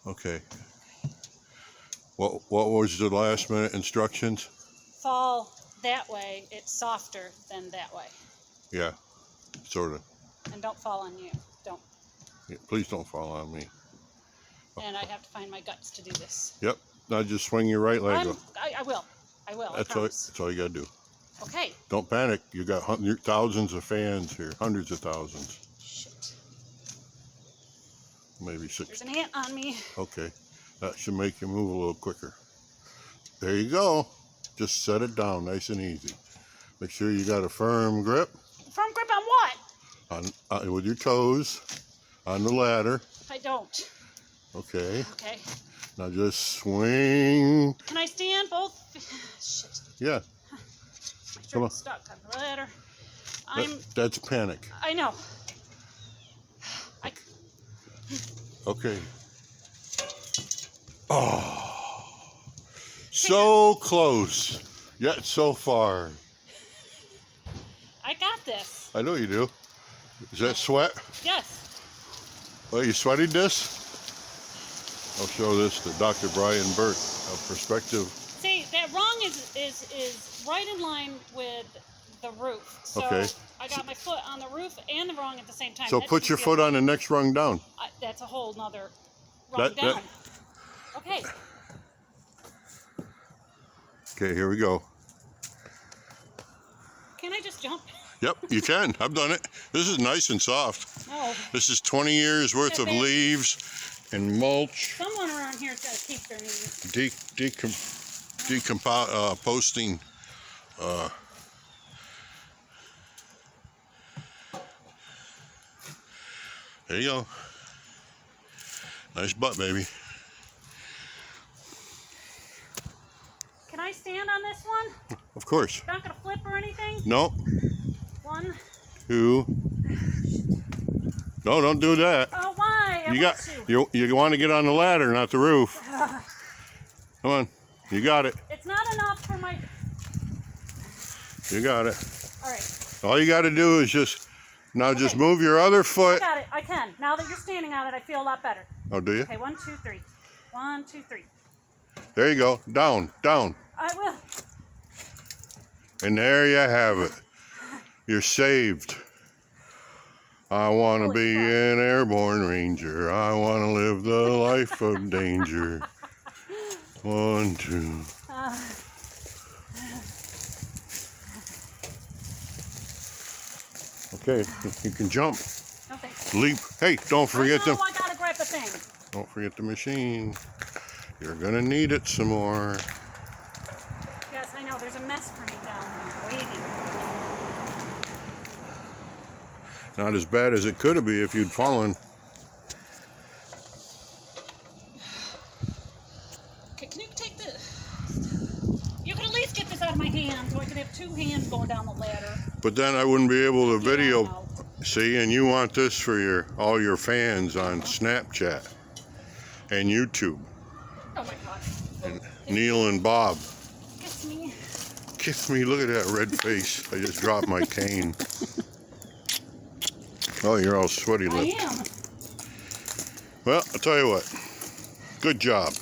Okay. What was the last minute instructions? Fall that way. It's softer than that way. Yeah, sort of. And don't fall on you. Don't. Yeah, please don't fall on me. And I have to find my guts to do this. Yep. Now just swing your right leg. I will. That's all you gotta do. Okay. Don't panic. You got thousands of fans here, hundreds of thousands. Shit. Maybe 6. There's an ant on me. Okay, that should make you move a little quicker. There you go. Just set it down nice and easy. Make sure you got a firm grip. Firm grip on what? On with your toes on the ladder. I don't. Okay. Okay. Now just swing. Can I stand both? Shit. Yeah. Come on. Stuck on the ladder. That's panic. I know. Okay. Oh. So close, yet so far. I got this. I know you do. Is that sweat? Yes. Well, you sweating this? I'll show this to Dr. Brian Burke, a perspective. See, that rung is right in line with the roof. So Okay. I got my foot on the roof and the rung at the same time. So put your foot on the next rung down. That's a whole nother rung down. Okay. Okay, here we go. Can I just jump? Yep, you can. I've done it. This is nice and soft. No. This is 20 years worth of leaves and mulch. Someone around here's got to keep their knees. Decomposting. There you go. Nice butt, baby. Can I stand on this one? Of course. Not gonna flip or anything? No. 1, 2. No, don't do that. Oh, why? You want to get on the ladder, not the roof. Come on. You got it. It's not enough for my... You got it. All right. All you got to do is just move your other foot. I got it. I can. Now that you're standing on it, I feel a lot better. Oh, do you? Okay, 1, 2, 3. 1, 2, 3. There you go. Down, down. I will. And there you have it. You're saved. I want to be an airborne ranger. I want to live the life of danger. 1, 2. Okay, you can jump. Okay. Leap. Hey, don't forget I gotta grab the thing. Don't forget the machine. You're gonna need it some more. Yes, I know. There's a mess for me down here waiting. Not as bad as it could have been if you'd fallen. Okay, can you take the... You can at least get this out of my hand so I can have 2 hands going down the ladder. But then I wouldn't be able to video. See, and you want this for all your fans on Snapchat and YouTube. Oh my God. And Neil and Bob. Kiss me. Kiss me. Look at that red face. I just dropped my cane. Oh, you're all sweaty lipped. I am. Well, I'll tell you what. Good job.